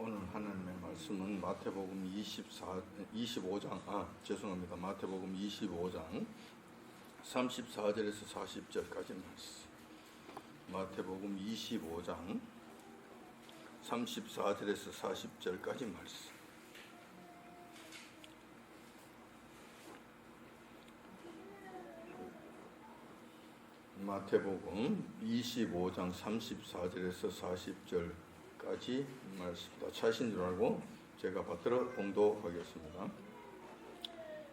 오늘 하나님의 말씀은 마태복음 25장, 마태복음 25장 34절에서 40절까지 말씀. 마태복음 25장 34절에서 40절까지 말씀. 마태복음 25장 34절에서 40절까지 말씀입니다. 차신 줄 알고 제가 받들어 봉독하겠습니다.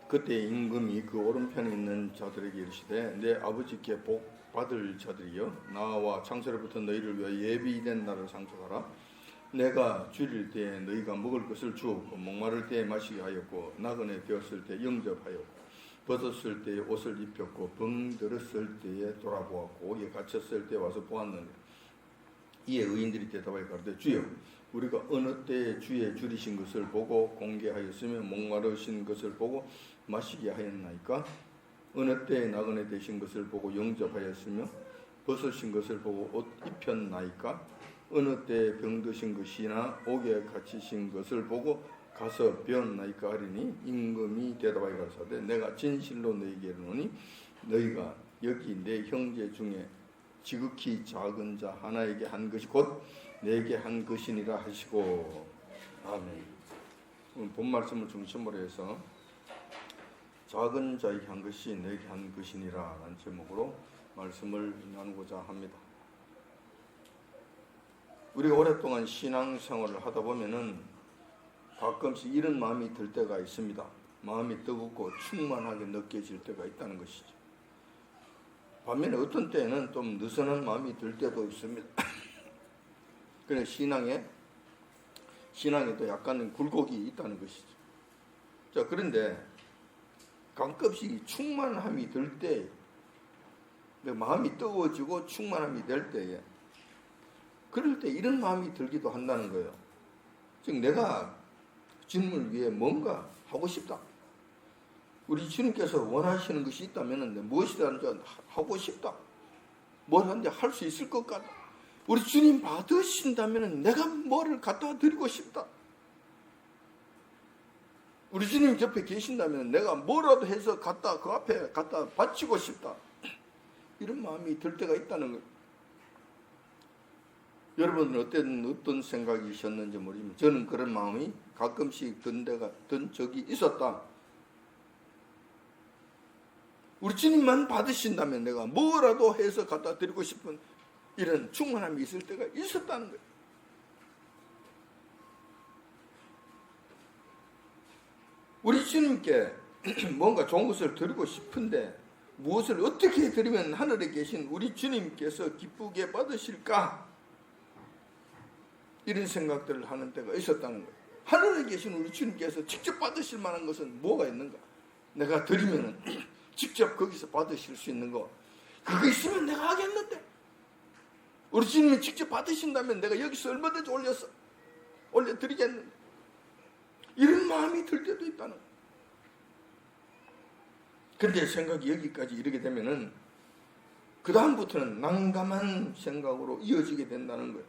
그때 임금이 그 오른편에 있는 자들에게 이르시되 내 아버지께 복 받을 자들이여 나와 창세로부터 너희를 위하여 예비된 날을 상속하라. 내가 줄일 때에 너희가 먹을 것을 주었고 목마를 때에 마시게 하였고 나그네 되었을 때 영접하였고 벗었을 때에 옷을 입혔고 병들었을 때에 돌아보았고 옥에 갇혔을 때 와서 보았느니라. 이에 의인들이 대답하여 가로되 주여 우리가 어느 때에 주의 줄이신 것을 보고 공개하였으며 목마르신 것을 보고 마시게 하였나이까? 어느 때에 나그네 되신 것을 보고 영접하였으며 벗으신 것을 보고 옷 입혔나이까? 어느 때에 병드신 것이나 옥에 갇히신 것을 보고 가서 배웠나이까 하리니 임금이 대답하여 가로되 내가 진실로 너희에게 이르노니 너희가 여기 내 형제 중에 지극히 작은 자 하나에게 한 것이 곧 내게 한 것이니라 하시고. 아멘. 오늘 본 말씀을 중심으로 해서 작은 자에게 한 것이 내게 한 것이니라 라는 제목으로 말씀을 나누고자 합니다. 우리가 오랫동안 신앙생활을 하다 보면은 가끔씩 이런 마음이 들 때가 있습니다. 마음이 뜨겁고 충만하게 느껴질 때가 있다는 것이죠. 반면에 어떤 때에는 좀 느슨한 마음이 들 때도 있습니다. 그래 신앙에도 약간 굴곡이 있다는 것이죠. 자, 그런데 가끔씩 충만함이 들 때, 마음이 뜨거워지고 충만함이 될 때에, 그럴 때 이런 마음이 들기도 한다는 거예요. 즉 내가 주님을 위해 뭔가 하고 싶다. 우리 주님께서 원하시는 것이 있다면 무엇이든지 하고 싶다. 뭘 하는지 할 수 있을 것 같다. 우리 주님 받으신다면 내가 뭐를 갖다 드리고 싶다. 우리 주님 옆에 계신다면 내가 뭐라도 해서 그 앞에 갖다 바치고 싶다. 이런 마음이 들 때가 있다는 거예요. 여러분은 어떤 생각이셨는지 모르지만 저는 그런 마음이 가끔씩 든 적이 있었다. 우리 주님만 받으신다면 내가 뭐라도 해서 갖다 드리고 싶은 이런 충만함이 있을 때가 있었다는 거예요. 우리 주님께 뭔가 좋은 것을 드리고 싶은데 무엇을 어떻게 드리면 하늘에 계신 우리 주님께서 기쁘게 받으실까? 이런 생각들을 하는 때가 있었다는 거예요. 하늘에 계신 우리 주님께서 직접 받으실 만한 것은 뭐가 있는가? 내가 드리면 직접 거기서 받으실 수 있는 거, 그거 있으면 내가 하겠는데, 우리 주님이 직접 받으신다면 내가 여기서 얼마든지 올려드리겠는데, 이런 마음이 들 때도 있다는 거예요. 그런데 생각이 여기까지 이르게 되면은 그 다음부터는 난감한 생각으로 이어지게 된다는 거예요.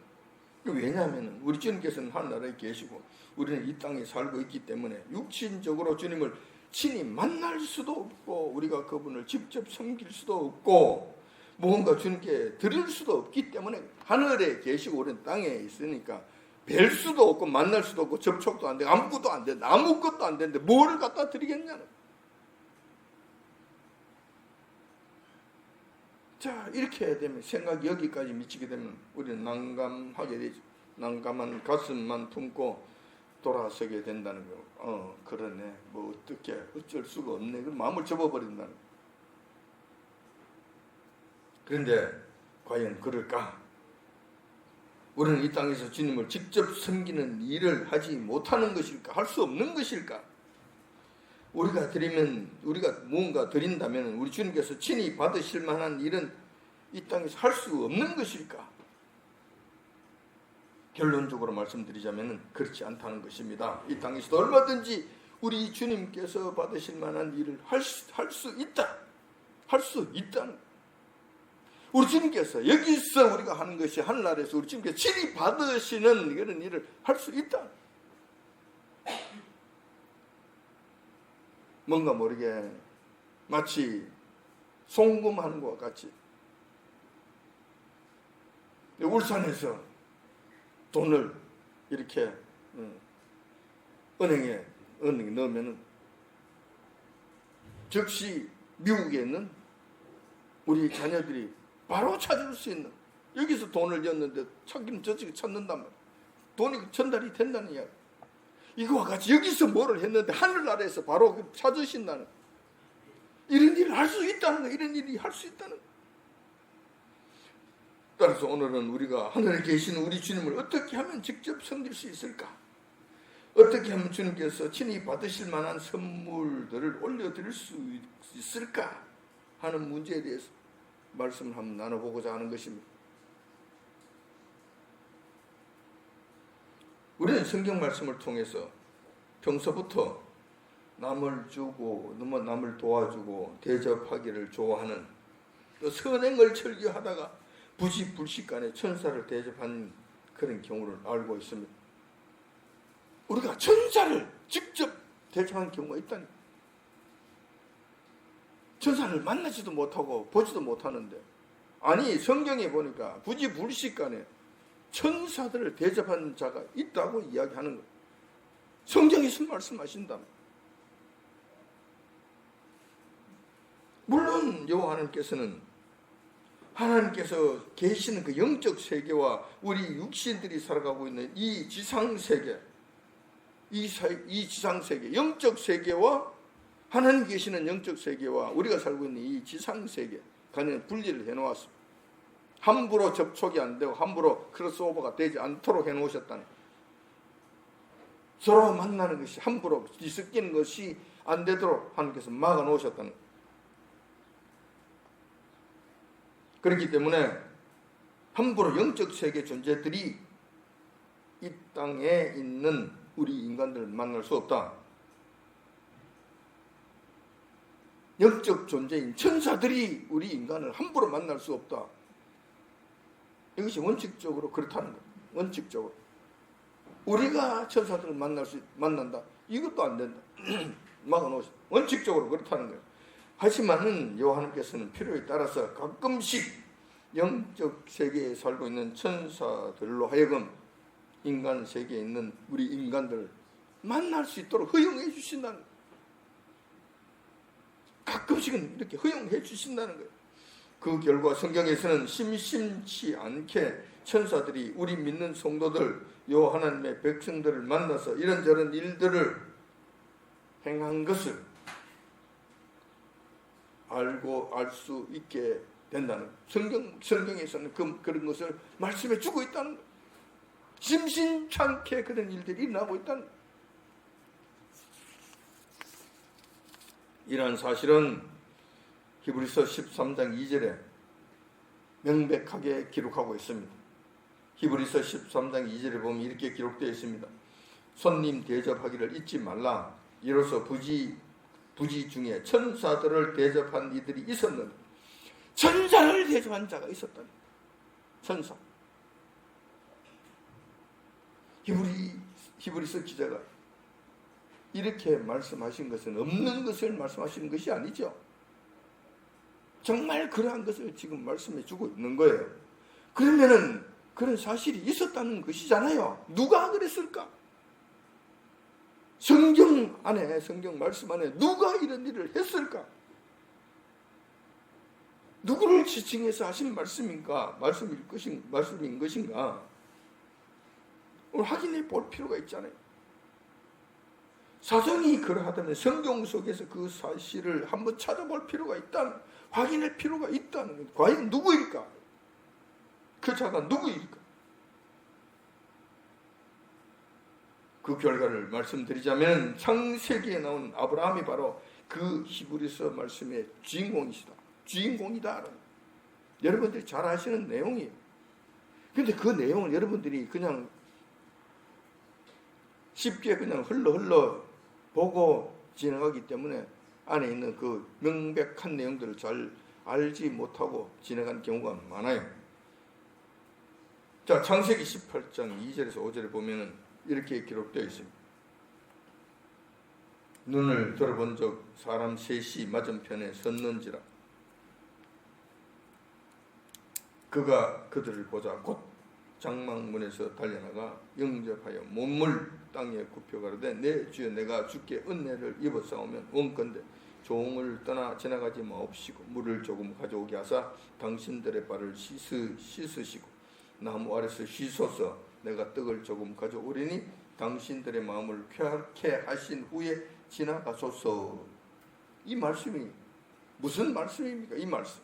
왜냐하면 우리 주님께서는 하늘나라에 계시고 우리는 이 땅에 살고 있기 때문에 육신적으로 주님을 친히 만날 수도 없고 우리가 그분을 직접 섬길 수도 없고 무언가 주님께 드릴 수도 없기 때문에 하늘에 계시고 우리는 땅에 있으니까 뵐 수도 없고 만날 수도 없고 접촉도 안 되고 아무것도 안 되는데 뭐를 갖다 드리겠냐는. 자, 이렇게 되면 생각이 여기까지 미치게 되면 우리는 난감하게 되죠. 난감한 가슴만 품고 돌아서게 된다는 거예요. 그러네. 뭐 어떻게 어쩔 수가 없네. 그 마음을 접어버린다는 거예요. 그런데 과연 그럴까? 우리는 이 땅에서 주님을 직접 섬기는 일을 하지 못하는 것일까? 할 수 없는 것일까? 우리가 무언가 드린다면 우리 주님께서 친히 받으실 만한 일은 이 땅에서 할 수 없는 것일까? 결론적으로 말씀드리자면 그렇지 않다는 것입니다. 이 땅에서도 얼마든지 우리 주님께서 받으실 만한 일을 할 수 있다. 할 수 있다는. 우리 주님께서 여기서 우리가 하는 것이 하늘나라에서 우리 주님께서 친히 받으시는 이런 일을 할 수 있다. 뭔가 모르게 마치 송금하는 것과 같이 울산에서 돈을 이렇게 은행에 넣으면 즉시 미국에 있는 우리 자녀들이 바로 찾을 수 있는, 여기서 돈을 였는데 찾기는 저쪽에 찾는단 말이야. 돈이 전달이 된다는 이야기. 이거와 같이 여기서 뭐를 했는데 하늘나라에서 바로 찾으신다는, 이런 일을 할 수 있다는 거야. 이런 일이 할 수 있다는 거야. 따라서 오늘은 우리가 하늘에 계시는 우리 주님을 어떻게 하면 직접 섬길 수 있을까? 어떻게 하면 주님께서 친히 받으실 만한 선물들을 올려드릴 수 있을까 하는 문제에 대해서 말씀을 한번 나눠보고자 하는 것입니다. 우리는 성경 말씀을 통해서 평소부터 남을 주고 남을 도와주고 대접하기를 좋아하는, 또 선행을 즐겨하다가 부지불식간에 천사를 대접한 그런 경우를 알고 있습니다. 우리가 천사를 직접 대접한 경우가 있다니. 천사를 만나지도 못하고 보지도 못하는데, 아니 성경에 보니까 부지불식간에 천사들을 대접한 자가 있다고 이야기하는 거예요. 성경에서 말씀하신다. 물론 여호와 하나님께서 계시는 그 영적 세계와 우리 육신들이 살아가고 있는 이 지상 세계, 이 지상 세계, 영적 세계와 하나님 계시는 영적 세계와 우리가 살고 있는 이 지상 세계 간에 분리를 해놓았습니다. 함부로 접촉이 안 되고 함부로 크로스오버가 되지 않도록 해놓으셨다는, 서로 만나는 것이 함부로 뒤섞이는 것이 안 되도록 하나님께서 막아놓으셨다는. 그렇기 때문에 함부로 영적 세계 존재들이 이 땅에 있는 우리 인간들을 만날 수 없다. 영적 존재인 천사들이 우리 인간을 함부로 만날 수 없다. 이것이 원칙적으로 그렇다는 거예요. 원칙적으로. 우리가 천사들을 만난다. 이것도 안 된다. 막아놓으시. 원칙적으로 그렇다는 거예요. 하지만은 여호와께서는 필요에 따라서 가끔씩 영적 세계에 살고 있는 천사들로 하여금 인간 세계에 있는 우리 인간들을 만날 수 있도록 허용해 주신다는 거예요. 가끔씩은 이렇게 허용해 주신다는 거예요. 그 결과 성경에서는 심심치 않게 천사들이 우리 믿는 성도들, 여호와 하나님의 백성들을 만나서 이런저런 일들을 행한 것을 알고 알 수 있게 된다는 거예요. 성경에서는 그런 것을 말씀해 주고 있다는 거예요. 심심찮게 그런 일들이 일어나고 있다는 거예요. 이러한 사실은 히브리서 13장 2절에 명백하게 기록하고 있습니다. 히브리서 13장 2절에 보면 이렇게 기록되어 있습니다. 손님 대접하기를 잊지 말라. 이로써 부지 중에 천사들을 대접한 이들이 있었는데, 천사를 대접한 자가 있었다. 천사. 히브리서 기자가 이렇게 말씀하신 것은 없는 것을 말씀하시는 것이 아니죠. 정말 그러한 것을 지금 말씀해 주고 있는 거예요. 그러면은 그런 사실이 있었다는 것이잖아요. 누가 그랬을까? 성경 말씀 안에 누가 이런 일을 했을까? 누구를 지칭해서 하신 말씀인 것인가? 오늘 확인해 볼 필요가 있잖아요. 사정이 그러하다면 성경 속에서 그 사실을 한번 찾아볼 필요가 있다, 확인할 필요가 있다는 거예요. 과연 누구일까? 그 자가 누구일까? 그 결과를 말씀드리자면 창세기에 나온 아브라함이 바로 그 히브리서 말씀의 주인공이다. 여러분들이 잘 아시는 내용이에요. 근데 그 내용을 여러분들이 그냥 쉽게 그냥 흘러 보고 지나가기 때문에 안에 있는 그 명백한 내용들을 잘 알지 못하고 지나간 경우가 많아요. 자, 창세기 18장 2절에서 5절에 보면은 이렇게 기록되어 있습니다. 눈을 들어본 적 사람 셋이 맞은편에 섰는지라 그가 그들을 보자 곧 장막문에서 달려나가 영접하여 몸을 땅에 굽혀 가로되 내 주여 내가 주께 은혜를 입었사오면 원컨대 종을 떠나 지나가지 마옵시고 물을 조금 가져오게 하사 당신들의 발을 씻으시고 나무 아래서 쉬소서 내가 떡을 조금 가져오리니 당신들의 마음을 쾌하게 하신 후에 지나가소서. 이 말씀이 무슨 말씀입니까? 이 말씀.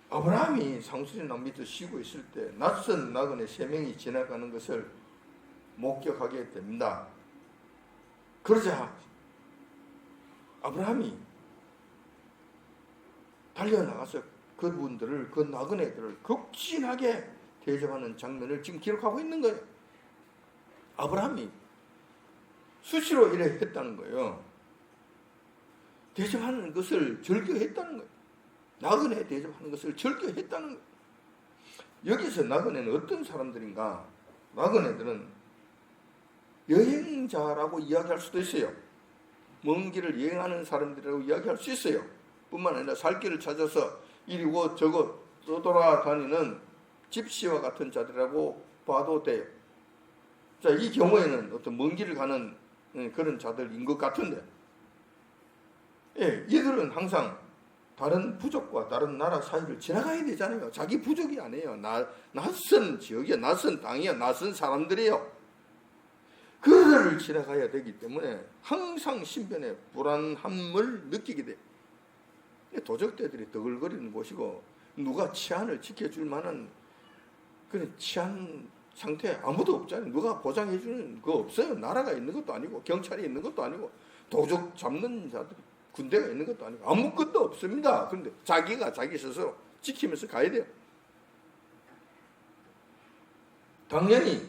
아브라함이 상수리 나무 밑에 쉬고 있을 때 낯선 나그네 3명이 지나가는 것을 목격하게 됩니다. 그러자 아브라함이 달려나가서 그분들을, 그 나그네들을 극진하게 대접하는 장면을 지금 기록하고 있는 거예요. 아브라함이 수시로 이래 했다는 거예요. 대접하는 것을 즐겨했다는 거예요. 나그네 대접하는 것을 즐겨했다는 거예요. 여기서 나그네는 어떤 사람들인가? 나그네들은 여행자라고 이야기할 수도 있어요. 먼 길을 여행하는 사람들이라고 이야기할 수 있어요. 뿐만 아니라 살 길을 찾아서 이리고 저거 떠돌아다니는 집시와 같은 자들이라고 봐도 돼요. 자, 이 경우에는 어떤 먼 길을 가는 그런 자들인 것 같은데, 예, 이들은 항상 다른 부족과 다른 나라 사이를 지나가야 되잖아요. 자기 부족이 아니에요. 낯선 지역이야, 낯선 땅이야, 낯선 사람들이에요. 그들을 지나가야 되기 때문에 항상 신변에 불안함을 느끼게 돼요. 도적대들이 더글거리는 곳이고 누가 치안을 지켜줄 만한 그런 치안 상태에 아무도 없잖아요. 누가 보장해주는 거 없어요. 나라가 있는 것도 아니고 경찰이 있는 것도 아니고 도적 잡는 자들 군대가 있는 것도 아니고 아무것도 없습니다. 그런데 자기가 자기 스스로 지키면서 가야 돼요. 당연히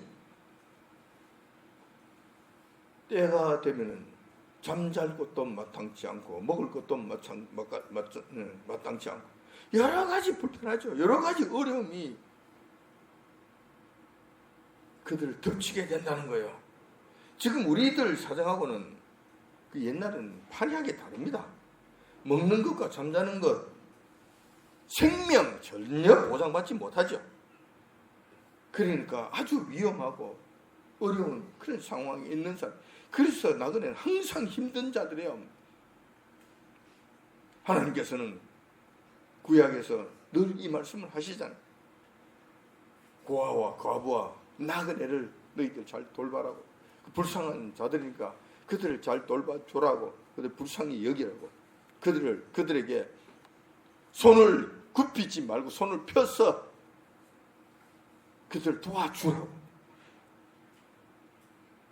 때가 되면은 잠잘 것도 마땅치 않고 먹을 것도 마땅치 않고 여러 가지 불편하죠. 여러 가지 어려움이 그들을 덮치게 된다는 거예요. 지금 우리들 사정하고는 그 옛날에는 판이하게 다릅니다. 먹는 것과 잠자는 것, 생명 전혀 보장받지 못하죠. 그러니까 아주 위험하고 어려운 그런 상황에 있는 사람. 그래서 나그네는 항상 힘든 자들이에요. 하나님께서는 구약에서 늘 이 말씀을 하시잖아요. 고아와 과부와 나그네를 너희들 잘 돌봐라고. 불쌍한 자들이니까 그들을 잘 돌봐주라고. 그들 불쌍히 여기라고. 그들에게 손을 굽히지 말고 손을 펴서 그들을 도와주라고.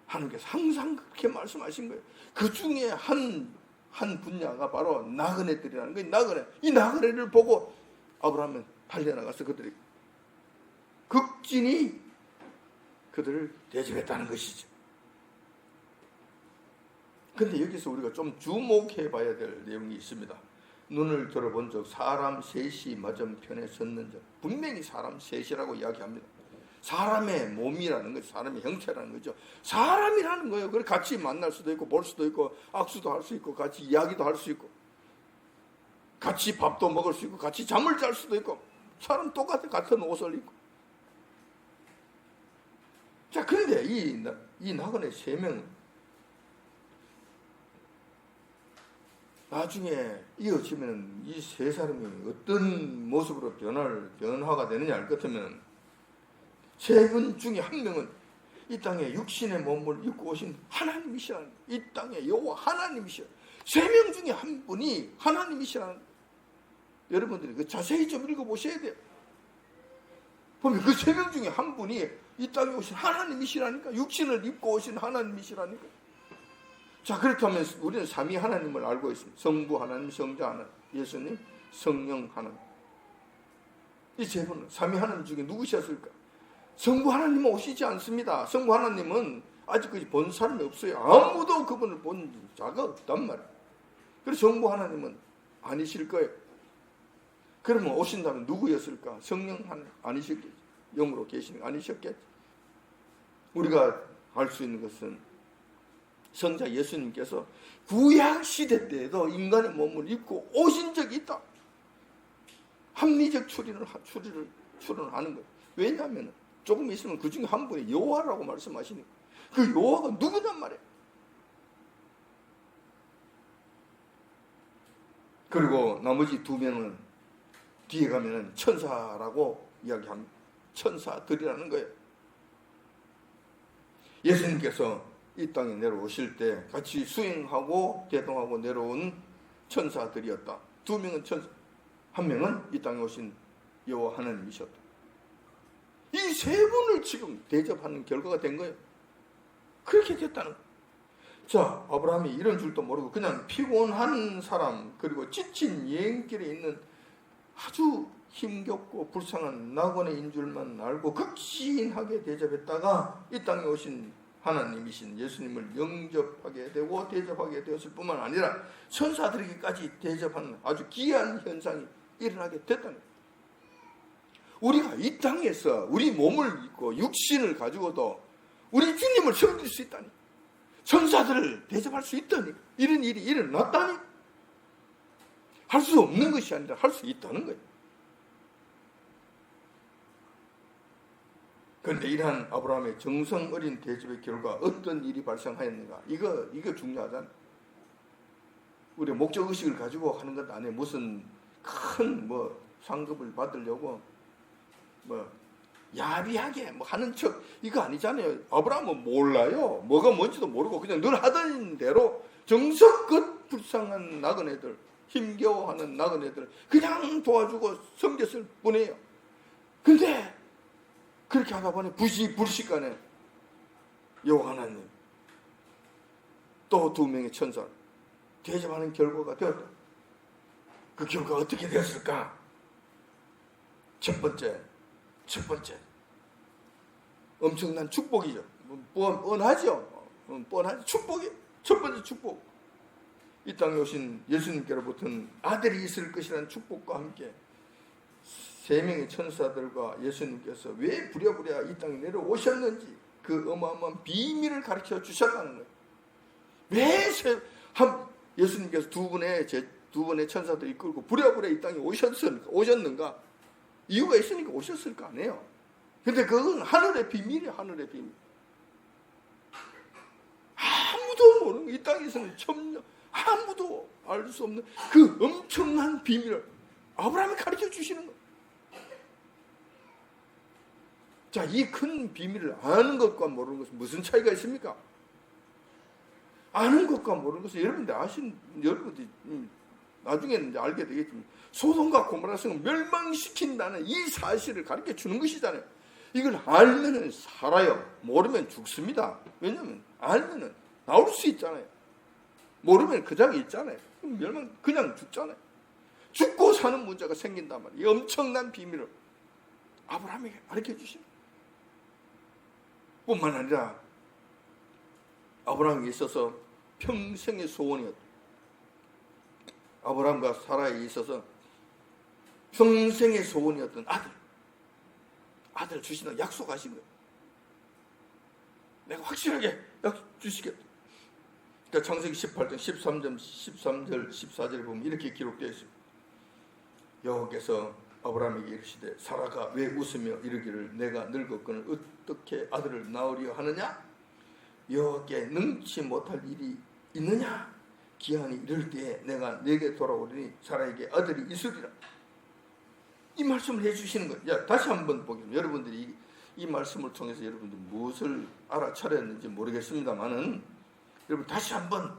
하나님께서 항상 그렇게 말씀하신 거예요. 그 중에 한 분야가 바로 나그네들이라는 거예요. 이 나그네를 보고 아브라함은 달려나가서 그들이 극진히 그들을 대접했다는 것이죠. 그런데 여기서 우리가 좀 주목해 봐야 될 내용이 있습니다. 눈을 들어본 적 사람 셋이 맞은편에 섰는 적. 분명히 사람 셋이라고 이야기합니다. 사람의 몸이라는 거죠. 사람의 형체라는 거죠. 사람이라는 거예요. 그래 같이 만날 수도 있고 볼 수도 있고 악수도 할 수 있고 같이 이야기도 할 수 있고 같이 밥도 먹을 수 있고 같이 잠을 잘 수도 있고 사람 똑같아. 같은 옷을 입고. 자, 그런데 이 나그네 3명 나중에 이어지면 이 3사람이 어떤 모습으로 변화가 되느냐 할 것 같으면 3분 중에 1명은 이 땅에 육신의 몸을 입고 오신 하나님이시라는, 이 땅에 여호와 하나님이시라. 3명 중에 1분이 하나님이시라는. 여러분들이 그 자세히 좀 읽어보셔야 돼요. 보면 그 3명 중에 1분이 이 땅에 오신 하나님이시라니까. 육신을 입고 오신 하나님이시라니까. 자, 그렇다면 우리는 삼위 하나님을 알고 있습니다. 성부 하나님, 성자 하나님, 예수님, 성령 하나님. 이 3분은 삼위 하나님 중에 누구셨을까? 성부 하나님은 오시지 않습니다. 성부 하나님은 아직까지 본 사람이 없어요. 아무도 그분을 본 자가 없단 말이에요. 그래서 성부 하나님은 아니실 거예요. 그러면 오신다면 누구였을까? 성령 아니셨겠지. 영으로 계시는 거 아니셨겠지. 우리가 알 수 있는 것은 성자 예수님께서 구약 시대 때에도 인간의 몸을 입고 오신 적이 있다. 합리적 추론을 하는 거예요. 왜냐하면 조금 있으면 그 중에 한 분이 여호와라고 말씀하시니까 그 여호와가 누구냔 말이에요. 그리고 나머지 두 명은 뒤에 가면은 천사라고 이야기합니다. 천사들이라는 거예요. 예수님께서 이 땅에 내려오실 때 같이 수행하고 대동하고 내려온 천사들이었다. 두 명은 천사, 한 명은 이 땅에 오신 여호와 하나님이셨다. 이 세 분을 지금 대접하는 결과가 된 거예요. 그렇게 됐다는 거예요. 자, 아브라함이 이런 줄도 모르고 그냥 피곤한 사람, 그리고 지친 여행길에 있는 아주 힘겹고 불쌍한 낙원인 줄만 알고 극진하게 대접했다가 이 땅에 오신 하나님이신 예수님을 영접하게 되고 대접하게 되었을 뿐만 아니라 천사들에게까지 대접하는 아주 귀한 현상이 일어나게 됐다는 거예요. 우리가 이 땅에서 우리 몸을 입고 육신을 가지고도 우리 주님을 섬길 수 있다니, 천사들을 대접할 수 있다니, 이런 일이 일어났다니, 할 수 없는 것이 아니라 할 수 있다는 거예요. 그런데 이러한 아브라함의 정성 어린 대접의 결과 어떤 일이 발생하였는가? 이거 중요하잖아요. 우리 목적의식을 가지고 하는 것 아니에요. 무슨 큰 상급을 받으려고 야비하게 하는 척, 이거 아니잖아요. 아브라함은 몰라요. 뭐가 뭔지도 모르고 그냥 늘 하던 대로 정성껏 불쌍한 나그네들, 힘겨워하는 나그네들 그냥 도와주고 섬겼을 뿐이에요. 근데 그렇게 하다 보니 불시간에 여호와 하나님 또 두 명의 천사 대접하는 결과가 되었다. 그 결과가 어떻게 되었을까? 첫 번째 엄청난 축복이죠. 뻔하죠. 뻔하죠. 축복이 첫 번째 축복. 이 땅에 오신 예수님께로부터는 아들이 있을 것이라는 축복과 함께 세 명의 천사들과 예수님께서 왜 부랴부랴 이 땅에 내려오셨는지 그 어마어마한 비밀을 가르쳐 주셨다는 거예요. 왜 예수님께서 두 분의 천사들을 이끌고 부랴부랴 이 땅에 오셨는가? 이유가 있으니까 오셨을 거 아니에요. 근데 그건 하늘의 비밀이에요. 하늘의 비밀. 아무도 모르는 거예요. 이 땅에서는 아무도 알 수 없는 그 엄청난 비밀을 아브라함이 가르쳐 주시는 거예요. 자, 이 큰 비밀을 아는 것과 모르는 것은 무슨 차이가 있습니까? 아는 것과 모르는 것은 여러분들이 나중에는 이제 알게 되겠지만 소돔과 고모라 성을 멸망시킨다는 이 사실을 가르쳐 주는 것이잖아요. 이걸 알면은 살아요. 모르면 죽습니다. 왜냐하면 알면은 나올 수 있잖아요. 모르면 그 자리에 있잖아요. 그냥 죽잖아요. 죽고 사는 문제가 생긴단 말이에요. 이 엄청난 비밀을 아브라함에게 가르쳐 주십니다. 뿐만 아니라 아브라함에 있어서 평생의 소원이었다. 아브라함과 사라에 있어서 평생의 소원이었던 아들 주신다고 약속하신 거예요. 내가 확실하게 약속 주시겠다. 그러니까 창세기 18장 13절 14절에 보면 이렇게 기록되어 있습니다. 여호와께서 아브라함에게 이르시되 사라가 왜 웃으며 이르기를 내가 늙었거늘 어떻게 아들을 낳으려 하느냐? 여호와께 능치 못할 일이 있느냐? 기한이 이를 때에 내가 내게 돌아오리니 사라에게 아들이 있으리라. 이 말씀을 해주시는 거예요. 다시 한번 보겠습니다. 여러분들이 이 말씀을 통해서 여러분들이 무엇을 알아차렸는지 모르겠습니다만은 여러분 다시 한번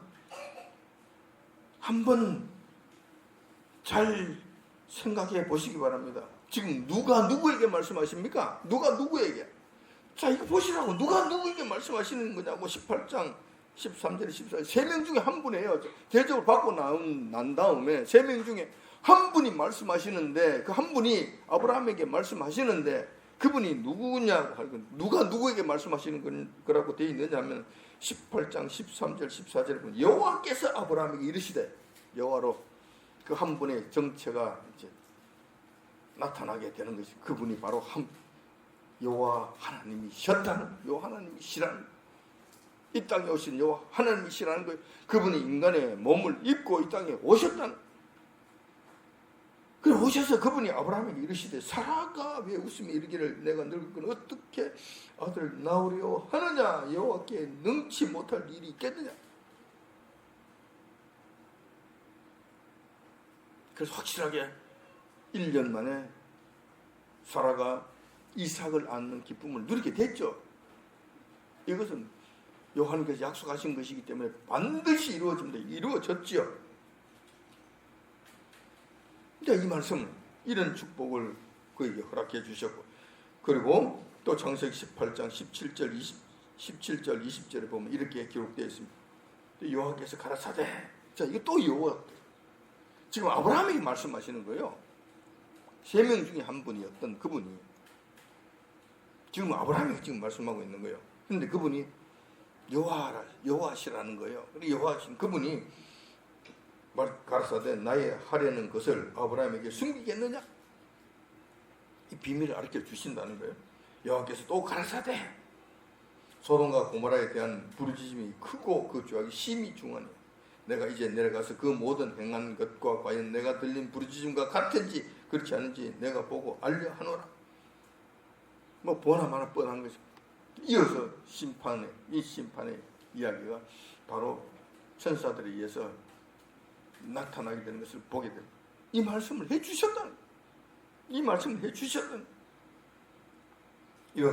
잘 생각해 보시기 바랍니다. 지금 누가 누구에게 말씀하십니까? 누가 누구에게? 자, 이거 보시라고. 누가 누구에게 말씀하시는 거냐고. 18장 13절에 14절 3명 중에 한 분이에요. 대접을 받고 난 다음에 3명 중에 한 분이 말씀하시는데 그 한 분이 아브라함에게 말씀하시는데 그분이 누구냐고 누가 누구에게 말씀하시는 거라고 되어 있느냐 하면 18장 13절 14절에 보면 여호와께서 아브라함에게 이르시되 여호와로 그 한 분의 정체가 이제 나타나게 되는 것이 그분이 바로 여호와 하나님이셨다는, 여호와 하나님이시라는, 이 땅에 오신 여호와 하나님이시라는 거예요. 그분이 인간의 몸을 입고 이 땅에 오셨다는. 그래 오셔서 그분이 아브라함에게 이르시되 사라가 왜 웃으며 이르기를 내가 늙건 어떻게 아들을 낳으려 하느냐, 여호와께 능치 못할 일이 있겠느냐. 그래서 확실하게 1년 만에 사라가 이삭을 낳는 기쁨을 누리게 됐죠. 이것은 요한께서 약속하신 것이기 때문에 반드시 이루어집니다. 이루어졌지요. 이 말씀은 이런 축복을 그에게 허락해 주셨고, 그리고 또 창세기 18장 17절 20절에 보면 이렇게 기록되어 있습니다. 여호와께서 가라사대, 자 이거 또 여호와, 지금 아브라함에게 말씀하시는 거예요. 3명 중에 한 분이었던 그분이 지금 아브라함에게 지금 말씀하고 있는 거예요. 그런데 그분이 여호와시라는 거예요. 여호와신 그분이 가라사대 나의 하려는 것을 아브라함에게 숨기겠느냐? 이 비밀을 알려 주신다는 거예요. 여호와께서 또 가라사대 소돔과 고모라에 대한 부르짖음이 크고 그 죄악이 심히 중하니 내가 이제 내려가서 그 모든 행한 것과 과연 내가 들린 부르짖음과 같은지 그렇지 않은지 내가 보고 알려 하노라. 뭐 보나마나 뻔한 것이. 이어서 이 심판의 이야기가 바로 천사들에 의해서 나타나게 되는 것을 보게 됩니다. 이 말씀을 해주셨다는, 이 말씀을 해주셨다는. 이와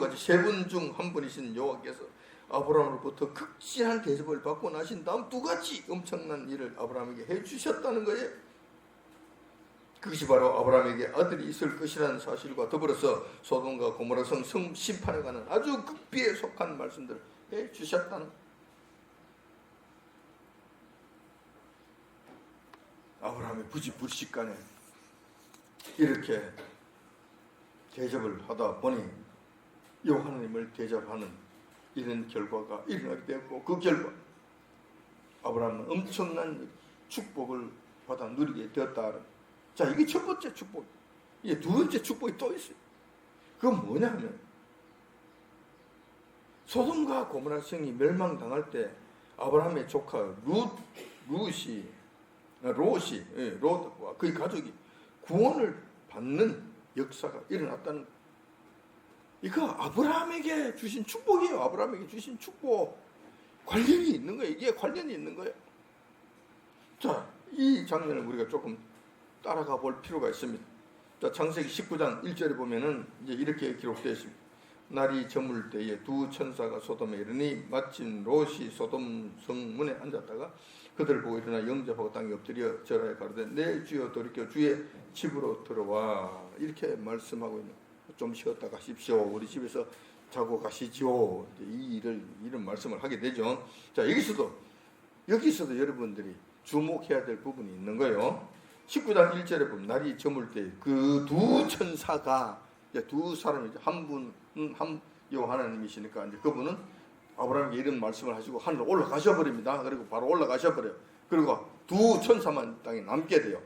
같이 3분 중 한 분이신 여호와께서 아브라함으로부터 극진한 대접을 받고 나신 다음 2가지 엄청난 일을 아브라함에게 해주셨다는 거예요. 그것이 바로 아브라함에게 아들이 있을 것이라는 사실과 더불어서 소돔과 고모라 성 심판에 관한 아주 극비에 속한 말씀들을 해주셨다는. 아브라함의 부지불식간에 이렇게 대접을 하다 보니 여호와 하나님을 대접하는 이런 결과가 일어나게 되었고, 그 결과 아브라함은 엄청난 축복을 받아 누리게 되었다. 자, 이게 첫 번째 축복. 이게 두 번째 축복이 또 있어요. 그건 뭐냐면 소돔과 고모라 성이 멸망당할 때 아브라함의 조카 롯과 그의 가족이 구원을 받는 역사가 일어났다는 거예요. 이거 아브라함에게 주신 축복이에요. 아브라함에게 주신 축복. 관련이 있는 거예요. 이게 관련이 있는 거예요. 자, 이 장면을 우리가 조금 따라가 볼 필요가 있습니다. 자, 창세기 19장 1절에 보면은 이제 이렇게 기록되어 있습니다. 날이 저물 때에 2 천사가 소돔에 이르니 마침 롯이 소돔 성문에 앉았다가 그들을 보고 일어나 영접하고 땅에 엎드려 절하여 가로되 내 주여 돌이켜 주의 집으로 들어와, 이렇게 말씀하고 있는 거예요. 좀 쉬었다 가십시오. 우리 집에서 자고 가시지요. 이런 말씀을 하게 되죠. 자, 여기서도 여러분들이 주목해야 될 부분이 있는 거예요. 19장 1절에 보면 날이 저물 때 그 2 천사가, 두 사람이, 한 분은 여호와 하나님이시니까 이제 그분은 아브라함에게 이런 말씀을 하시고 하늘로 올라가셔 버립니다. 그리고 바로 올라가셔 버려요. 그리고 2 천사만 땅에 남게 돼요.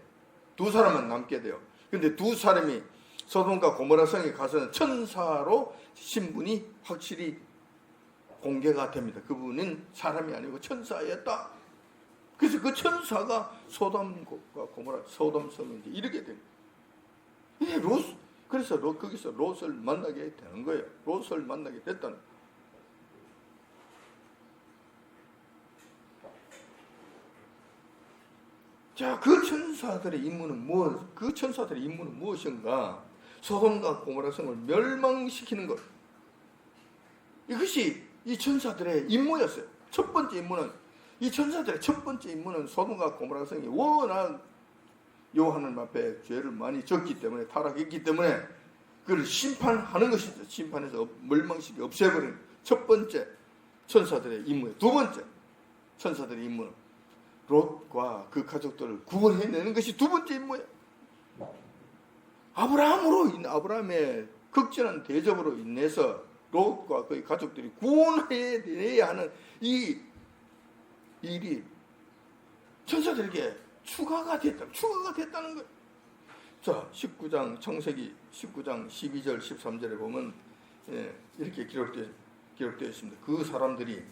2 사람만 남게 돼요. 근데 2 사람이 소돔과 고모라 성에 가서는 천사로 신분이 확실히 공개가 됩니다. 그분은 사람이 아니고 천사였다. 그래서 그 천사가 소돔과 고모라 소돔 성에 이제 이르게 됩니다. 그래서 거기서 롯을 만나게 되는 거예요. 롯을 만나게 됐다는 거예요. 자, 그 천사들의 임무는 무엇인가? 소돔과 고모라 성을 멸망시키는 것. 이것이 이 천사들의 임무였어요. 첫 번째 임무는, 이 천사들의 첫 번째 임무는 소돔과 고모라 성이 워낙 여호와 하나님 앞에 죄를 많이 졌기 때문에, 타락했기 때문에 그를 심판하는 것이죠. 심판해서 멸망시키고 없애버리는 첫 번째 천사들의 임무예요. 두 번째 천사들의 임무는 롯과 그 가족들을 구원해내는 것이 두 번째 임무예요. 아브라함의 극진한 대접으로 인해서 롯과 그의 가족들이 구원해내야 하는 이 일이 천사들에게 추가가 됐다는 거예요. 자, 19장 창세기 19장 12절 13절에 보면 이렇게 기록되어 있습니다. 그 사람들이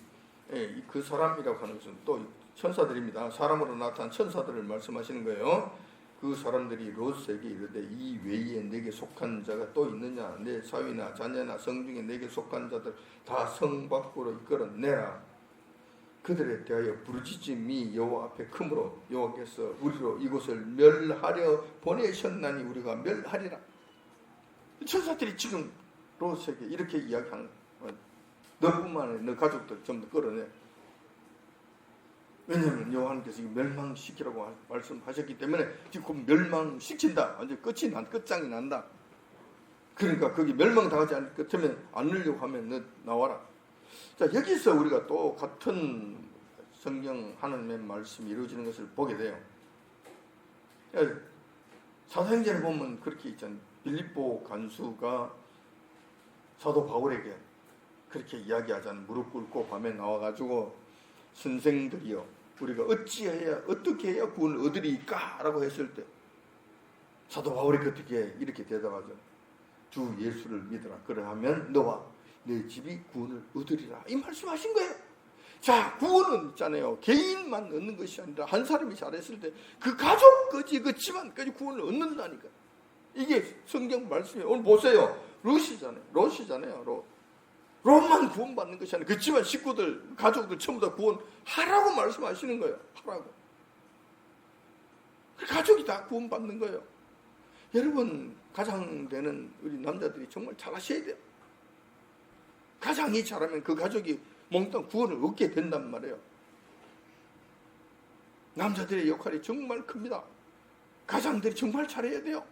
그 사람이라고 하는 것은 또 천사들입니다. 사람으로 나타난 천사들을 말씀하시는 거예요. 그 사람들이 롯에게 이르되 이 외에 내게 속한 자가 또 있느냐? 내 사위나 자녀나 성중에 내게 속한 자들 다 성 밖으로 이끌어내라. 그들에 대하여 부르짖음이 여호와 앞에 크므로 여호와께서 우리로 이곳을 멸하려 보내셨나니 우리가 멸하리라. 천사들이 지금 롯에게 이렇게 이야기하는 거예요. 너뿐만 아니라 너 가족들 전부 끌어내. 왜냐하면 여호와께서 멸망시키라고 말씀하셨기 때문에 지금 멸망시킨다. 완전 끝장이 난다. 그러니까 거기 멸망당하지 않을 것 같으면 않으려고 하면 너 나와라. 자, 여기서 우리가 또 같은 성경 하나님의 말씀이 이루어지는 것을 보게 돼요. 사도행전에 보면 그렇게 있잖아요. 빌립보 간수가 사도 바울에게 그렇게 이야기하잖아요. 무릎 꿇고 밤에 나와가지고 선생들이여 우리가 어떻게 해야 구원을 얻으리까? 라고 했을 때 사도 바울이 어떻게 이렇게 대답하죠. 주 예수를 믿어라. 그러하면 너와 내 집이 구원을 얻으리라. 이 말씀하신 거예요. 자, 구원은 있잖아요. 개인만 얻는 것이 아니라 한 사람이 잘했을 때 그 가족까지 그 집안까지 구원을 얻는다니까. 이게 성경 말씀이에요. 오늘 보세요. 롯이잖아요. 롯만 구원받는 것이 아니라 그 집안 식구들, 가족들 전부 다 구원하라고 말씀하시는 거예요. 하라고. 가족이 다 구원받는 거예요. 여러분, 가장되는 우리 남자들이 정말 잘하셔야 돼요. 가장이 잘하면 그 가족이 몽땅 구원을 얻게 된단 말이에요. 남자들의 역할이 정말 큽니다. 가장들이 정말 잘해야 돼요.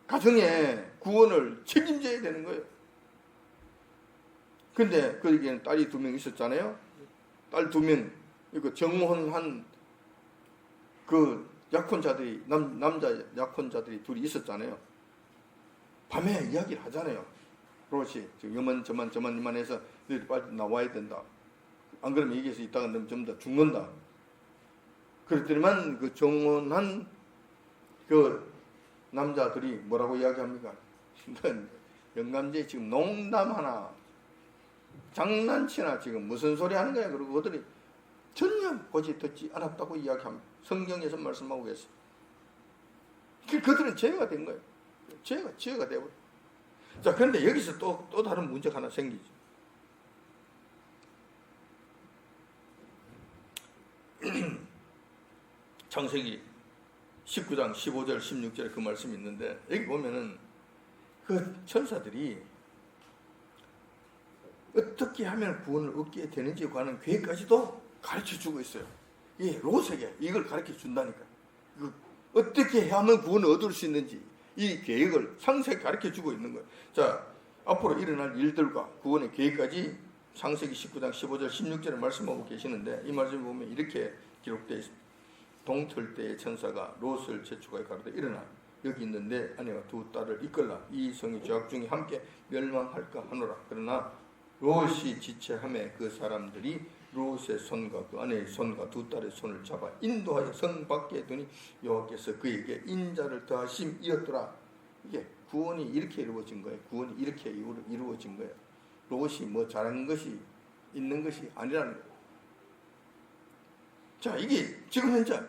가정의 구원을 책임져야 되는 거예요. 근데 그에게는 딸이 2명 있었잖아요. 딸 2명, 이거 정혼한 그 약혼자들이, 남자 약혼자들이 둘이 있었잖아요. 밤에 이야기를 하잖아요. 롯이 저만 이만해서 너희들 빨리 나와야 된다. 안 그러면 여기서 있다가 너희 전부 다 죽는다. 그랬더니만 그 정혼한 그 남자들이 뭐라고 이야기합니까? 영감제 지금 농담하나 장난치나 지금 무슨 소리 하는 거야? 그러고 그들이 전혀 보지 듣지 않았다고 이야기합니다. 성경에서 말씀하고 계세요. 그들은 죄가 된 거예요. 죄가 되고. 자, 그런데 여기서 또 다른 문제가 하나 생기죠. 창세기 19장 15절 16절에 그 말씀이 있는데 여기 보면은 그 천사들이 어떻게 하면 구원을 얻게 되는지에 관한 계획까지도 가르쳐주고 있어요. 이 롯에게 이걸 가르쳐준다니까. 어떻게 하면 구원을 얻을 수 있는지 이 계획을 상세히 가르쳐주고 있는 거예요. 자, 앞으로 일어날 일들과 구원의 계획까지 창세기 19장 15절 16절에 말씀하고 계시는데 이 말씀을 보면 이렇게 기록되어 있습니다. 동틀 때의 천사가 롯을 재촉하여 가로되 일어나 여기 있는 내 아내와 2 딸을 이끌라. 이 성이 죄악 중에 함께 멸망할까 하노라. 그러나 롯이 지체함에 그 사람들이 롯의 손과 그 아내의 손과 2 딸의 손을 잡아 인도하여 성 밖에 두니 여호와께서 그에게 인자를 더하심이었더라. 이게 구원이 이렇게 이루어진 거예요. 구원이 이렇게 이루어진 거예요. 롯이 뭐 잘한 것이 있는 것이 아니라는 거예요. 자, 이게 지금 현재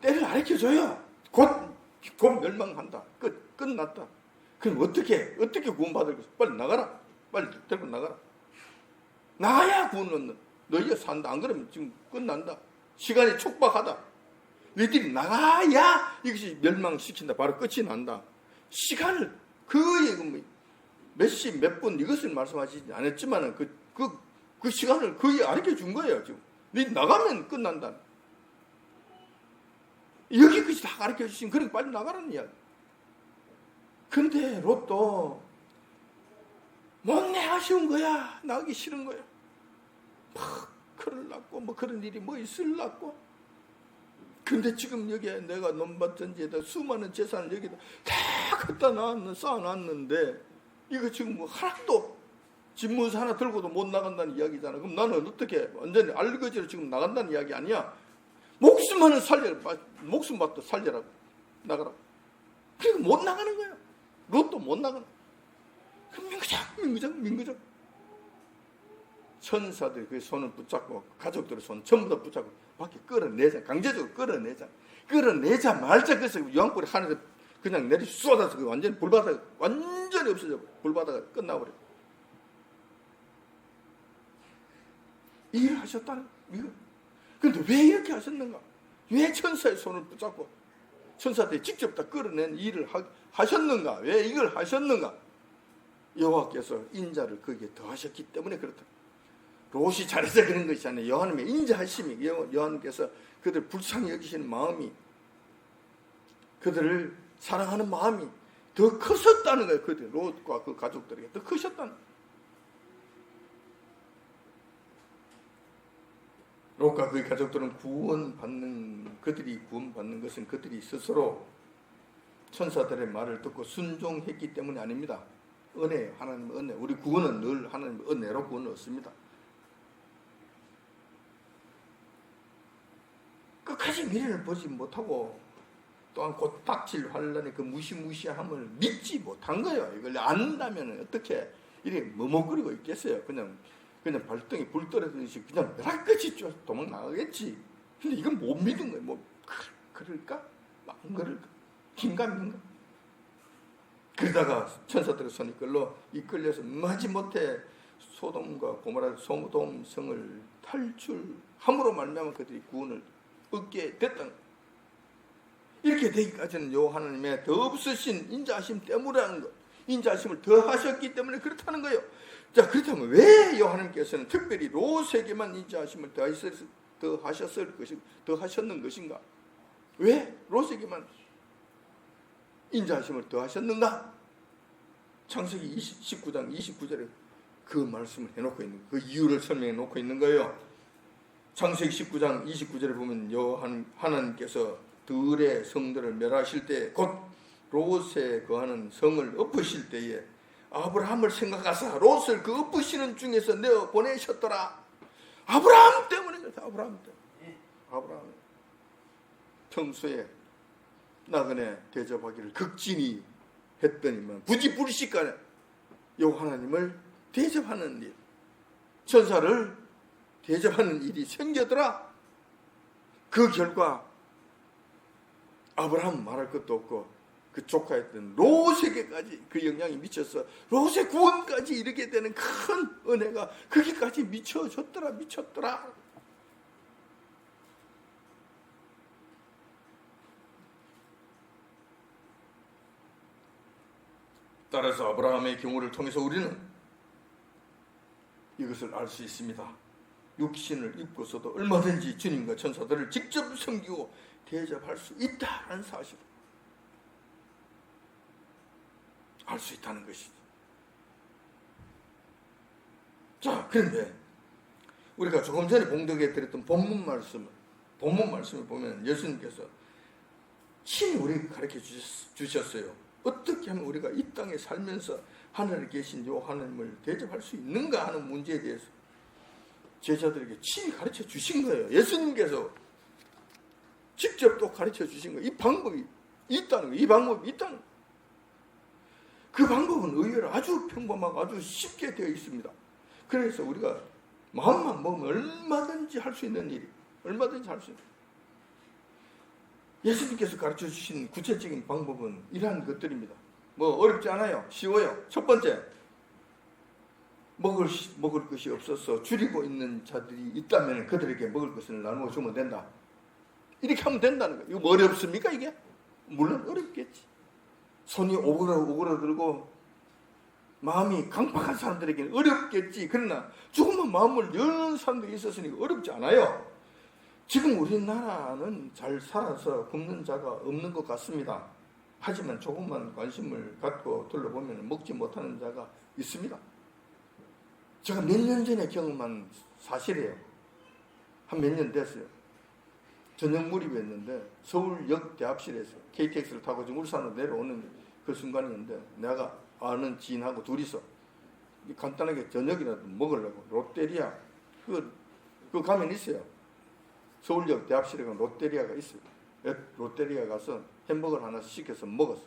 때를 가르쳐줘요. 곧 멸망한다. 끝났다. 그럼 어떻게 구원받을 것이? 빨리 나가라. 빨리 데리고 나가라. 나가야 구원 얻는. 너희가 산다. 안 그러면 지금 끝난다. 시간이 촉박하다. 너희들이 나가야 이것이 멸망시킨다. 바로 끝이 난다. 시간을 거의 몇 시, 몇 분 이것을 말씀하시지 않았지만 그 시간을 거의 가르쳐 준 거예요. 지금. 너 나가면 끝난다. 여기까지 다 가르쳐 주시면 그러니까 빨리 나가라는 이야기. 근데 롯도 못내 아쉬운 거야. 나가기 싫은 거야. 막 그럴라고 뭐 그런 일이 뭐 있을라고. 근데 지금 여기에 내가 논밭전지에다 수많은 재산을 여기다 다 갖다 쌓아놨는데 이거 지금 뭐 하나도 집문서 하나 들고도 못 나간다는 이야기잖아. 그럼 나는 어떻게 완전히 알거지로 지금 나간다는 이야기 아니야? 목숨만은 살려라. 목숨 받도 살려라. 나가라. 그리고 못 나가는 거예요. 롯도 못 나가는. 그럼 민구적. 천사들이 그 손을 붙잡고 가족들의 손 전부 다 붙잡고 밖에 끌어내자. 강제적으로 끌어내자 말자. 그래서 유황불이 하늘에 그냥 내리 쏟아서 그 완전히 불바다가 완전히 없어져. 불바다가 끝나버려. 일을 하셨다는 이거. 그런데 왜 이렇게 하셨는가? 왜 천사의 손을 붙잡고 천사들이 직접 다 끌어낸 일을 하셨는가? 왜 이걸 하셨는가? 여호와께서 인자를 거기에 더하셨기 때문에 그렇다. 롯이 잘해서 그런 것이 아니에요. 여호와님의 인자하심이, 여호와님께서 그들을 불쌍히 여기시는 마음이, 그들을 사랑하는 마음이 더 컸었다는 거예요. 그들 롯과 그 가족들에게 더 크셨다는 거예요. 롯과 그 가족들은 그들이 구원받는 것은 그들이 스스로 천사들의 말을 듣고 순종했기 때문이 아닙니다. 은혜예요. 하나님의 은혜. 우리 구원은 늘 하나님의 은혜로 구원을 얻습니다. 끝까지 미래를 보지 못하고 또한 곧 닥칠 환란의 그 무시무시함을 믿지 못한 거예요. 이걸 안다면 어떻게 이렇게 머뭇거리고 있겠어요. 그냥 발등에 불 떨어지듯이 그냥 벼락같이 도망 나가겠지. 근데 이건 못 믿은 거예요. 뭐 그럴까? 안 그럴까? 긴가민가? 그러다가 천사들의 손이 이끌려서 마지못해 소돔과 고모라 소돔 성을 탈출함으로 말미암아 그들이 구원을 얻게 됐다. 이렇게 되기까지는 요 하나님의 더 없으신 인자하심 때문이라는 것, 인자하심을 더 하셨기 때문에 그렇다는 거예요. 자, 그렇다면 왜 하나님께서는 특별히 롯에게만 인자하심을 더 하셨는 것인가? 왜 롯에게만 인자하심을 더 하셨는가? 창세기 19장 29절에 그 말씀을 해놓고 있는, 그 이유를 설명해 놓고 있는 거예요. 창세기 19장 29절에 보면 하나님께서 들의 성들을 멸하실 때, 곧 롯에 거하는 성을 엎으실 때에 아브라함을 생각하사 롯을 그 엎으시는 중에서 내어 보내셨더라. 아브라함 때문에 그렇다. 아브라함 평소에 나그네 대접하기를 극진히 했더니만 부지불식간에 요 하나님을 대접하는 일, 천사를 대접하는 일이 생겨더라. 그 결과 아브라함 말할 것도 없고 그 조카였던 롯에게까지 그 영향이 미쳐서 롯의 구원까지 이르게 되는 큰 은혜가 거기까지 미쳐졌더라. 따라서 아브라함의 경우를 통해서 우리는 이것을 알 수 있습니다. 육신을 입고서도 얼마든지 주님과 천사들을 직접 섬기고 대접할 수 있다는 사실을 알 수 있다는 것이죠. 자, 그런데 우리가 조금 전에 봉독에 드렸던 본문 말씀을 보면 예수님께서 친히 우리에게 가르쳐 주셨어요. 어떻게 하면 우리가 이 땅에 살면서 하늘에 계신 요 하나님을 대접할 수 있는가 하는 문제에 대해서 제자들에게 친히 가르쳐 주신 거예요. 예수님께서 직접 또 가르쳐 주신 거예요. 이 방법이 있다는 거예요. 이 방법이 있다는 거예요. 그 방법은 의외로 아주 평범하고 아주 쉽게 되어 있습니다. 그래서 우리가 마음만 먹으면 얼마든지 할 수 있는 일이, 얼마든지 할 수 있는. 예수님께서 가르쳐 주신 구체적인 방법은 이러한 것들입니다. 뭐 어렵지 않아요. 쉬워요. 첫 번째, 먹을 것이 없어서 줄이고 있는 자들이 있다면 그들에게 먹을 것을 나누어 주면 된다. 이렇게 하면 된다는 거예요. 이거 뭐 어렵습니까 이게? 물론 어렵겠지. 손이 오그라들고 마음이 강팍한 사람들에게는 어렵겠지. 그러나 조금만 마음을 여는 사람들이 있었으니까 어렵지 않아요. 지금 우리나라는 잘 살아서 굶는 자가 없는 것 같습니다. 하지만 조금만 관심을 갖고 둘러보면 먹지 못하는 자가 있습니다. 제가 몇 년 전에 경험한 사실이에요. 한 몇 년 됐어요. 저녁 무렵이었는데 서울역 대합실에서 KTX를 타고 지금 울산으로 내려오는 그 순간이었는데 내가 아는 지인하고 둘이서 간단하게 저녁이라도 먹으려고 롯데리아 그 가면 있어요. 서울역 대합실에 가면 롯데리아가 있어요. 롯데리아 가서 햄버거를 하나 시켜서 먹었어.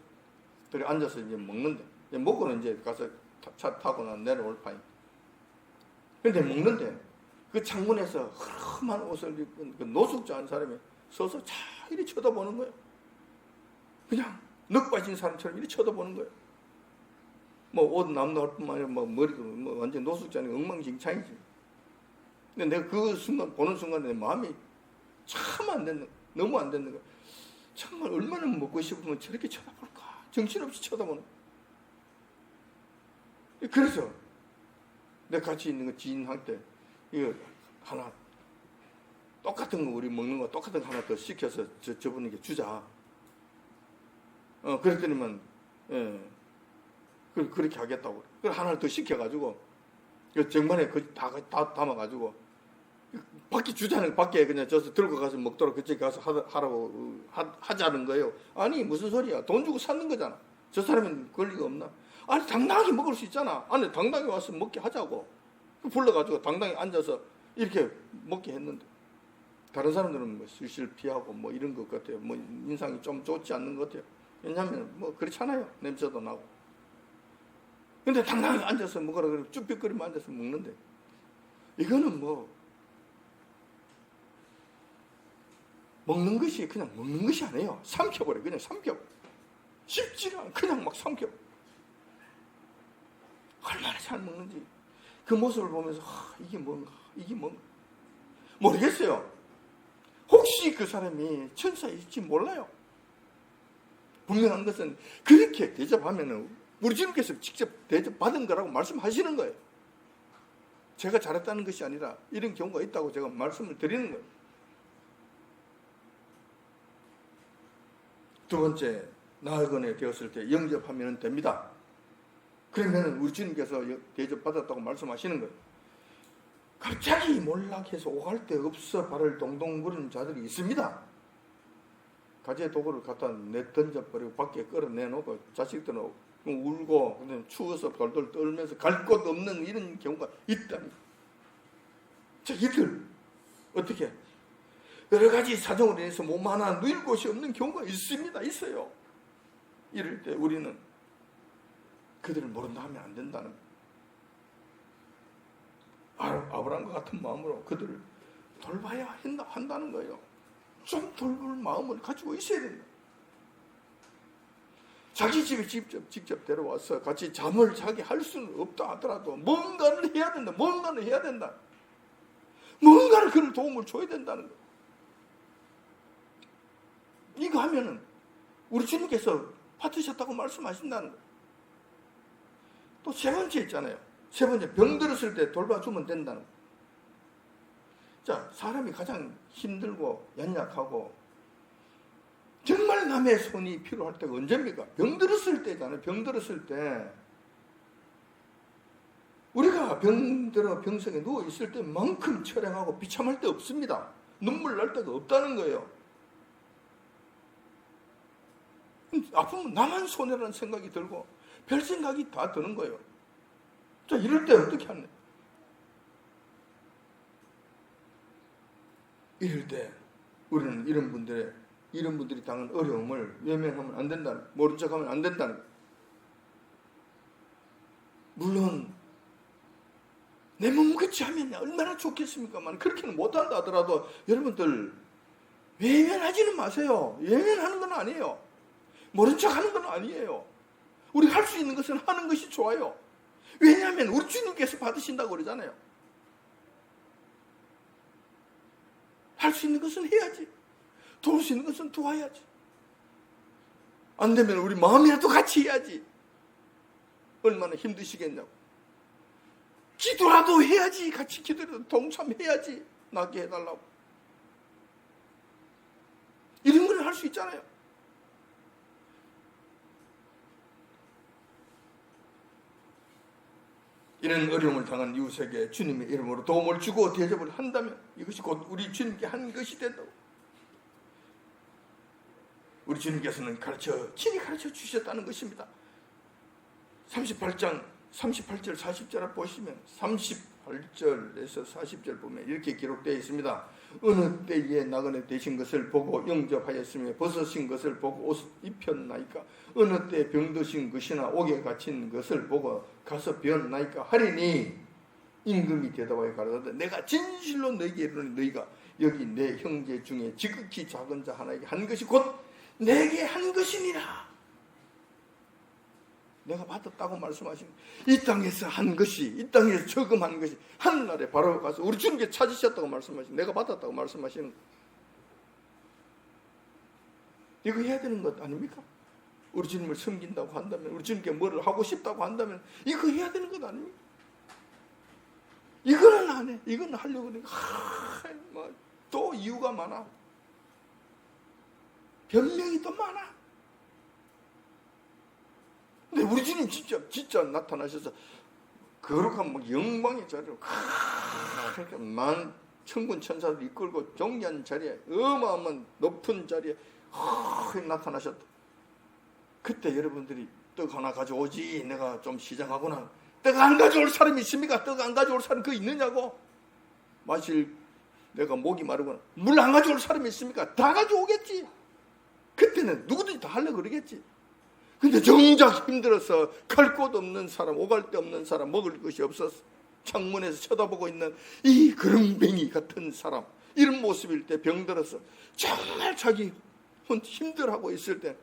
그래 앉아서 이제 먹는데 먹고는 이제 가서 차 타고 난 내려올 파인. 근데 먹는데 그 창문에서 험한 옷을 입은 그 노숙자 한 사람이 서서 차 이리 쳐다보는 거예요. 그냥 넋 빠진 사람처럼 이리 쳐다보는 거예요. 뭐 옷 남나올 뿐만 아니라 뭐 머리도 뭐 완전 노숙자니 엉망진창이지. 근데 내가 그 순간 보는 순간에 내 마음이 참 안 됐는, 너무 안 됐는 거야. 정말 얼마나 먹고 싶으면 저렇게 쳐다볼까? 정신없이 쳐다보는. 그래서 내가 같이 있는 거 지인한테 이거 하나 똑같은 거 우리 먹는 거 똑같은 거 하나 더 시켜서 저분에게 주자. 그랬더니만 그렇게 하겠다고. 그래 하나를 더 시켜가지고 정반에 다 담아가지고 밖에 주자는 밖에 그냥 저서 들고 가서 먹도록 그쪽에 가서 하자는 거예요. 아니 무슨 소리야? 돈 주고 사는 거잖아. 저 사람은 그럴 리가 없나? 아니 당당하게 먹을 수 있잖아. 아니 당당히 와서 먹게 하자고. 불러가지고 당당히 앉아서 이렇게 먹게 했는데 다른 사람들은 뭐 실실 피하고 뭐 이런 것 같아요. 뭐 인상이 좀 좋지 않는 것 같아요. 왜냐하면 뭐 그렇잖아요. 냄새도 나고. 근데 당당히 앉아서 먹으라 그러고 쭈뼛거리며 앉아서 먹는데 이거는 뭐 먹는 것이 그냥 먹는 것이 아니에요. 삼켜버려. 그냥 삼켜. 쉽지가 않아. 그냥 막 삼켜. 얼마나 잘 먹는지 그 모습을 보면서 이게 뭔가 모르겠어요. 혹시 그 사람이 천사일지 몰라요. 분명한 것은 그렇게 대접하면은 우리 주님께서 직접 대접받은 거라고 말씀하시는 거예요. 제가 잘했다는 것이 아니라 이런 경우가 있다고 제가 말씀을 드리는 거예요. 두 번째, 나그네 되었을 때 영접하면 됩니다. 그러면 우리 주님께서 대접받았다고 말씀하시는 거예요. 갑자기 몰락해서 오갈 데 없어 발을 동동 구르는 자들이 있습니다. 가재 도구를 갖다 던져버리고 밖에 끌어내놓고 자식들은 울고 그냥 추워서 돌돌 떨면서 갈 곳 없는 이런 경우가 있답니다. 자, 이들 어떻게 여러 가지 사정으로 인해서 몸 하나 누일 곳이 없는 경우가 있습니다. 있어요. 이럴 때 우리는 그들을 모른다 하면 안 된다는 거예요. 아브라함과 같은 마음으로 그들을 돌봐야 한다는 거예요. 좀 돌볼 마음을 가지고 있어야 된다. 자기 집에 직접 데려와서 같이 잠을 자게 할 수는 없다 하더라도 뭔가를 해야 된다. 뭔가를 해야 된다. 뭔가를 그를 도움을 줘야 된다는 거예요. 이거 하면은 우리 주님께서 받으셨다고 말씀하신다는 거예요. 또 세 번째 있잖아요. 세 번째, 병들었을 때 돌봐주면 된다는 거예요. 자, 사람이 가장 힘들고 연약하고 정말 남의 손이 필요할 때가 언제입니까? 병들었을 때잖아요. 병들었을 때 우리가 병성에 누워있을 때만큼 처량하고 비참할 데 없습니다. 눈물 날 데가 없다는 거예요. 아프면 나만 손해라는 생각이 들고 별 생각이 다 드는 거예요. 자, 이럴 때 어떻게 하냐? 이럴 때 우리는 이런 분들이 당한 어려움을 외면하면 안 된다는, 모른 척하면 안 된다는. 물론 내 몸같이 하면 얼마나 좋겠습니까만 그렇게는 못한다 하더라도 여러분들 외면하지는 마세요. 외면하는 건 아니에요. 모른 척하는 건 아니에요. 우리가 할 수 있는 것은 하는 것이 좋아요. 왜냐하면 우리 주님께서 받으신다고 그러잖아요. 할 수 있는 것은 해야지. 도울 수 있는 것은 도와야지. 안 되면 우리 마음이라도 같이 해야지. 얼마나 힘드시겠냐고. 기도라도 해야지. 같이 기도라도 동참해야지. 낫게 해달라고. 이런 걸 할 수 있잖아요. 이런 어려움을 당한 이웃에게 주님의 이름으로 도움을 주고 대접을 한다면 이것이 곧 우리 주님께 한 것이 된다고. 우리 주님께서는 친히 가르쳐 주셨다는 것입니다. 38장 38절 40절을 보시면 38절에서 40절 보면 이렇게 기록되어 있습니다. 어느 때에 나그네 되신 것을 보고 영접하였으며 벗으신 것을 보고 옷 입혔나이까. 어느 때 병드신 것이나 옥에 갇힌 것을 보고 가서 배웠나이까 하리니 임금이 대답하여 가라사대 내가 진실로 너희에게 이르노니 너희가 여기 내 형제 중에 지극히 작은 자 하나에게 한 것이 곧 내게 한 것이니라. 내가 받았다고 말씀하신 이 땅에서 한 것이, 이 땅에서 저금한 것이 하늘나라에 바로 가서 우리 주님께 찾으셨다고 말씀하신, 내가 받았다고 말씀하시는 것. 이거 해야 되는 것 아닙니까? 우리 주님을 섬긴다고 한다면, 우리 주님께 뭐를 하고 싶다고 한다면 이거 해야 되는 것 아닙니까? 이거는 안 해. 이거는 하려고 그러니까 또 이유가 많아. 변명이 또 많아. 근데 우리 주님 진짜 나타나셔서 거룩한 뭐 영광의 자리로 그렇게 만 천군 천사들 이끌고 존귀한 자리에 어마어마한 높은 자리에 나타나셨다. 그때 여러분들이 떡 하나 가져오지 내가 좀 시장하구나. 떡 안 가져올 사람이 있습니까? 떡 안 가져올 사람 그 있느냐고. 마실 내가 목이 마르거나 물 안 가져올 사람이 있습니까? 다 가져오겠지. 그때는 누구든지 다 하려고 그러겠지. 근데 정작 힘들어서 갈 곳 없는 사람, 오갈 데 없는 사람, 먹을 것이 없어서 창문에서 쳐다보고 있는 이 그릉뱅이 같은 사람, 이런 모습일 때 병들어서 정말 자기 힘들어하고 있을 때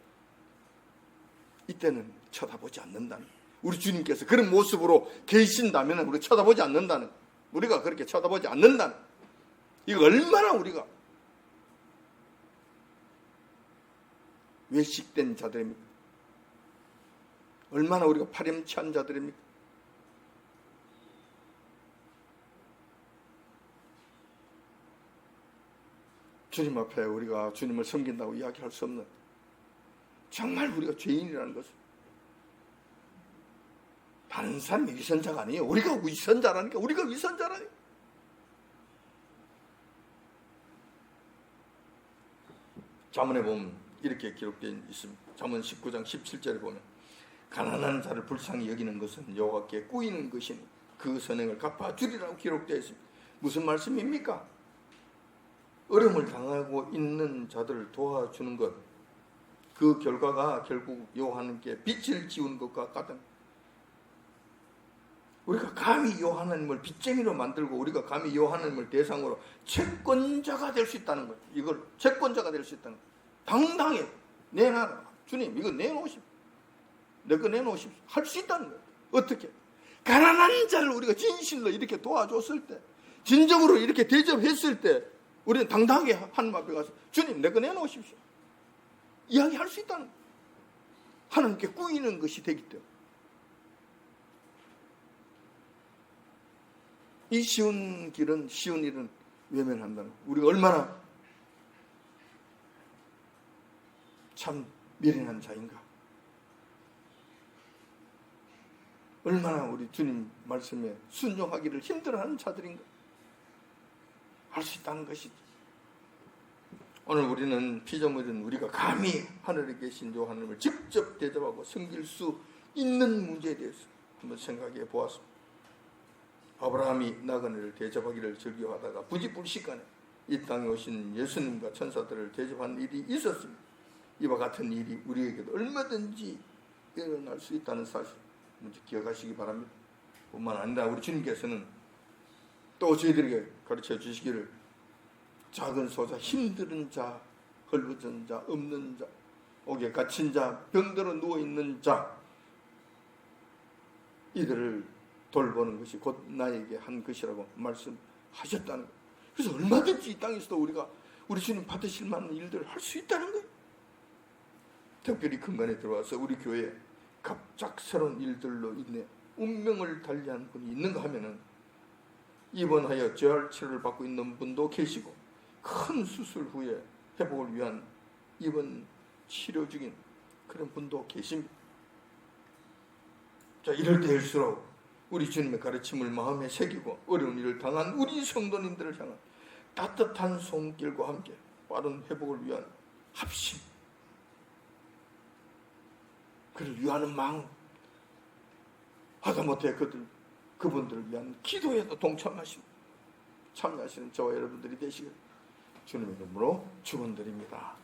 이때는 쳐다보지 않는다는, 우리 주님께서 그런 모습으로 계신다면 우리 쳐다보지 않는다는, 우리가 그렇게 쳐다보지 않는다는, 이거 얼마나 우리가 외식된 자들입니까? 얼마나 우리가 파렴치한 자들입니까? 주님 앞에 우리가 주님을 섬긴다고 이야기할 수 없는, 정말 우리가 죄인이라는 것을, 다른 사람이 위선자가 아니에요. 우리가 위선자라니까. 우리가 위선자라니까. 잠언에 보면 이렇게 기록되어 있습니다. 잠언 19장 17절에 보면 가난한 자를 불쌍히 여기는 것은 여호와께 꾸이는 것이니 그 선행을 갚아주리라고 기록되어 있습니다. 무슨 말씀입니까? 어려움을 당하고 있는 자들을 도와주는 것, 그 결과가 결국 하나님께 빛을 지우는 것과 같은, 우리가 감히 하나님을 빚쟁이로 만들고 우리가 감히 하나님을 대상으로 채권자가 될 수 있다는 거예요. 이걸 채권자가 될 수 있다는 거예요. 당당히 내놔라. 주님 이거 내놓으십시오. 내 거 내놓으십시오. 할 수 있다는 거예요. 어떻게? 가난한 자를 우리가 진실로 이렇게 도와줬을 때, 진정으로 이렇게 대접했을 때 우리는 당당하게 하나님 앞에 가서 주님 내 거 내놓으십시오. 이야기할 수 있다는 거예요. 하나님께 꾸이는 것이 되기 때문에. 이 쉬운 길은, 쉬운 일은 외면한다는 거예요. 우리가 얼마나 참 미련한 자인가. 얼마나 우리 주님 말씀에 순종하기를 힘들어하는 자들인가. 할 수 있다는 것이죠. 오늘 우리는 피조물인 우리가 감히 하늘에 계신 하나님을 직접 대접하고 섬길 수 있는 문제에 대해서 한번 생각해 보았습니다. 아브라함이 나그네를 대접하기를 즐겨하다가 부지불식간에 이 땅에 오신 예수님과 천사들을 대접한 일이 있었습니다. 이와 같은 일이 우리에게도 얼마든지 일어날 수 있다는 사실 먼저 기억하시기 바랍니다. 뿐만 아니라 우리 주님께서는 또 저희들에게 가르쳐 주시기를 작은 소자, 힘든 자, 헐벗은 자, 없는 자, 옥에 갇힌 자, 병들어 누워있는 자, 이들을 돌보는 것이 곧 나에게 한 것이라고 말씀하셨다는 거예요. 그래서 얼마든지 이 땅에서도 우리가 우리 주님 받으실 만한 일들을 할 수 있다는 거예요. 특별히 근간에 들어와서 우리 교회에 갑작스러운 일들로 인해 운명을 달리한 분이 있는가 하면은 입원하여 재활 치료를 받고 있는 분도 계시고 큰 수술 후에 회복을 위한 입원 치료 중인 그런 분도 계십니다. 자, 이럴 때일수록 우리 주님의 가르침을 마음에 새기고 어려운 일을 당한 우리 성도님들을 향한 따뜻한 손길과 함께 빠른 회복을 위한 합심, 그를 위하는 마음, 하다못해 그분들을 위한 기도에도 참여하시는 저와 여러분들이 되시길 주님의 이름으로 축원드립니다.